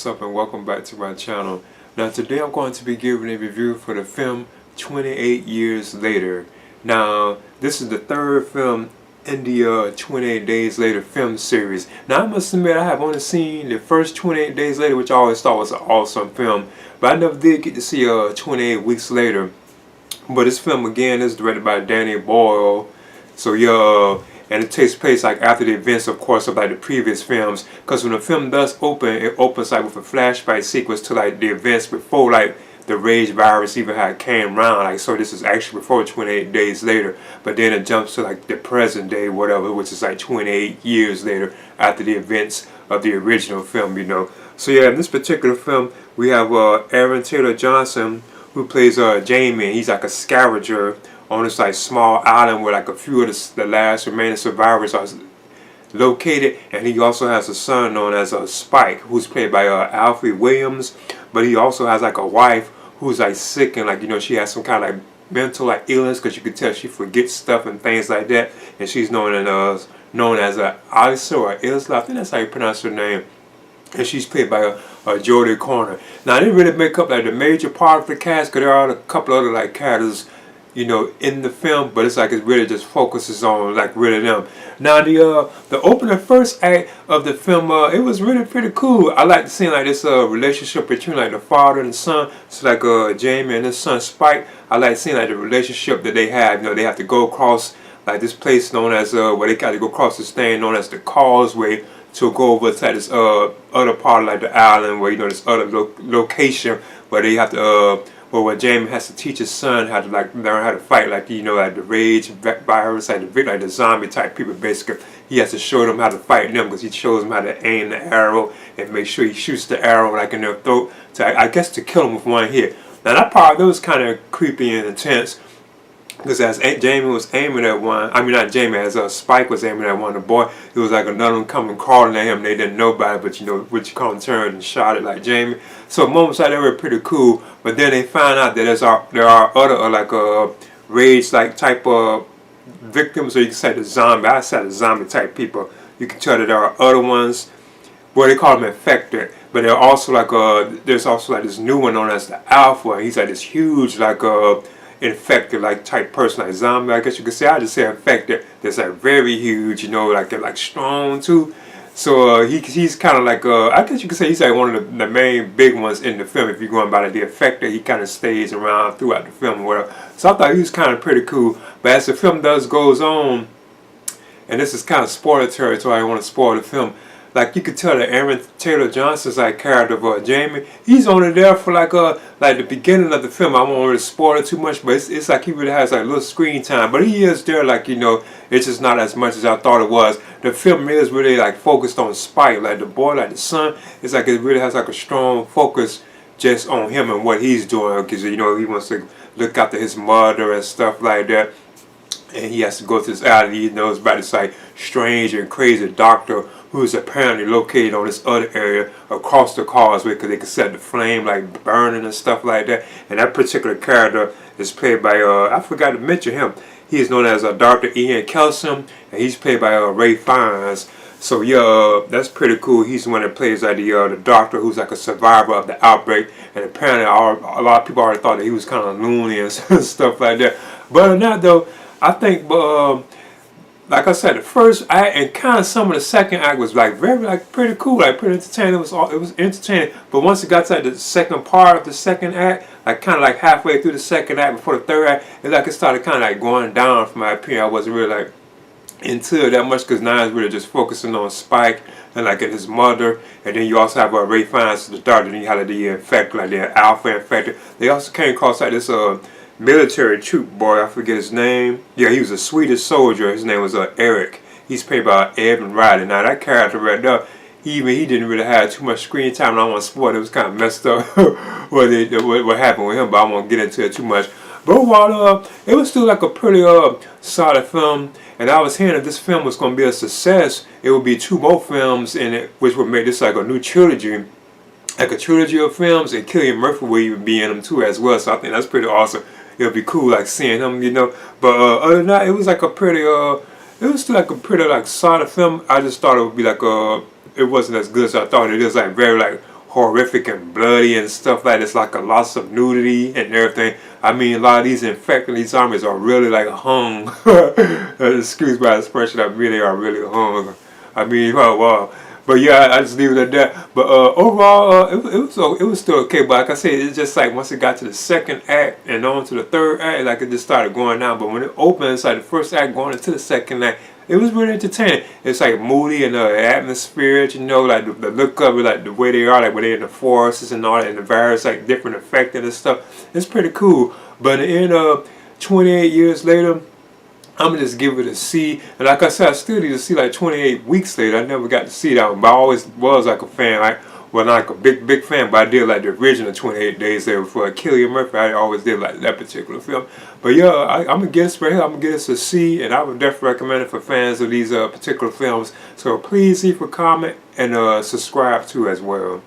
what's up and welcome back to my channel. Now today I'm going to be giving a review for the film 28 Years Later. Now this is the third film in the 28 Days Later film series. Now I must admit I have only seen the first 28 Days Later, which I always thought was an awesome film, but I never did get to see 28 Weeks Later. But this film again is directed by Danny Boyle. So yeah, and it takes place like after the events, of course, of like the previous films. Because when the film does open, it opens like with a flashback sequence to like the events before like the rage virus even had came around. Like, so this is actually before 28 days later. But then it jumps to like the present day, whatever, which is like 28 years later after the events of the original film, you know. So yeah, in this particular film, we have Aaron Taylor Johnson, who plays Jamie. He's like a scavenger on this like small island where like a few of the last remaining survivors are located, and he also has a son known as Spike, who's played by Alfred Williams. But he also has like a wife who's like sick, and like, you know, she has some kind of like mental like illness, because you can tell she forgets stuff and things like that. And she's known as Alisa or Isla, I think that's how you pronounce her name. And she's played by Jodie Corner. Now, they didn't really make up like the major part of the cast, because there are a couple other like characters, you know, in the film, but it's like it really just focuses on like really them. Now the opening first act of the film, it was really pretty cool. I like seeing like this relationship between like the father and son. So like Jamie and his son Spike, I like seeing like the relationship that they have. You know, they have to go across like this place known as where they got to go across this thing known as the Causeway to go over to like this other part of like the island, where, you know, this other location where they have to where Jamie has to teach his son how to like learn how to fight, like, you know, like the rage virus, like the zombie type people. Basically, he has to show them how to fight them, because he shows them how to aim the arrow and make sure he shoots the arrow like in their throat, to I guess to kill them with one hit. Now that part, that was kind of creepy and intense, because as Jamie was aiming at one, I mean not Jamie, as Spike was aiming at one, the boy, it was like another one coming crawling at him. They didn't know about it, but you know, which you call him, turned and shot it like Jamie. So moments like that were pretty cool. But then they find out that there are other like rage like type of victims, or you can say the zombie. I said the zombie type people. You can tell that there are other ones, well, they call them infected. But they're also like there's also like this new one known as the Alpha. He's like this huge like infected like type person, like zombie, I guess you could say. I just say infected. That's like very huge, you know, like they're like strong too. So he's kind of like I guess you could say he's like one of the main big ones in the film. If you're going by like the infected, he kind of stays around throughout the film or whatever. So I thought he was kind of pretty cool. But as the film goes on, and this is kind of spoiler territory, I don't want to spoil the film. Like, you could tell that Aaron Taylor Johnson's like character of Jamie, he's only there for like the beginning of the film. I won't really spoil it too much, but it's like he really has like little screen time. But he is there, like, you know, it's just not as much as I thought it was. The film is really like focused on Spike, like the boy, like the son. It's like it really has like a strong focus just on him and what he's doing, because, you know, he wants to look after his mother and stuff like that. And he has to go to this island. He knows about this like strange and crazy doctor who's apparently located on this other area across the causeway, because they can set the flame like burning and stuff like that. And that particular character is played by I forgot to mention him. He is known as Dr. Ian Kelsom, and he's played by Ray Fiennes. So yeah, that's pretty cool. He's the one that plays like the doctor who's like a survivor of the outbreak. And apparently a lot of people already thought that he was kind of loony and stuff like that. But other than that though, I think like I said, the first act and kind of some of the second act was like very like pretty cool, like pretty entertaining. It was entertaining. But once it got to like, the second part of the second act, like kind of like halfway through the second act before the third act, it's like it started kind of like going down from my opinion. I wasn't really like into it that much, because now it's really just focusing on Spike and like his mother. And then you also have Ray Fiennes, the doctor. Then you have the infected, like the Alpha infected. They also came across like this military troop boy, I forget his name. Yeah, he was a Swedish soldier. His name was Eric. He's played by Evan Riley. Now that character right there, he didn't really have too much screen time. And I don't want to spoil it. It was kind of messed up what happened with him, but I won't get into it too much. But overall, it was still like a pretty solid film. And I was hearing that this film was going to be a success. It would be 2 more films in it, which would make this like a new trilogy. Like a trilogy of films, and Cillian Murphy will even be in them too as well. So I think that's pretty awesome. It'll be cool like seeing him, you know. But other than that, it was like a pretty it was still like a pretty like solid film. I just thought it would be like it wasn't as good as I thought. It is like very like horrific and bloody and stuff like this, like a lots of nudity and everything. I mean, a lot of these infected, these zombies are really like hung. Excuse my expression, I mean they are really hung. I mean, oh wow. But yeah, I just leave it at that. But overall, it was still okay. But like I said, it's just like once it got to the second act and on to the third act, like it just started going down. But when it opened, it's like the first act going into the second act, it was really entertaining. It's like moody and atmosphere, you know, like the look of it, like the way they are, like when they're in the forests and all that, and the various like different effects and stuff. It's pretty cool. But in the end, 28 years later, I'm gonna just give it a C. And like I said, I still need to see like 28 weeks later. I never got to see that one, but I always was like a fan. Like, well, not like a big fan, but I did like the original 28 Days Later for Cillian Murphy. I always did like that particular film. But yeah, I'm gonna get this right here. I'm gonna get this a C, and I would definitely recommend it for fans of these particular films. So please leave a comment and subscribe too as well.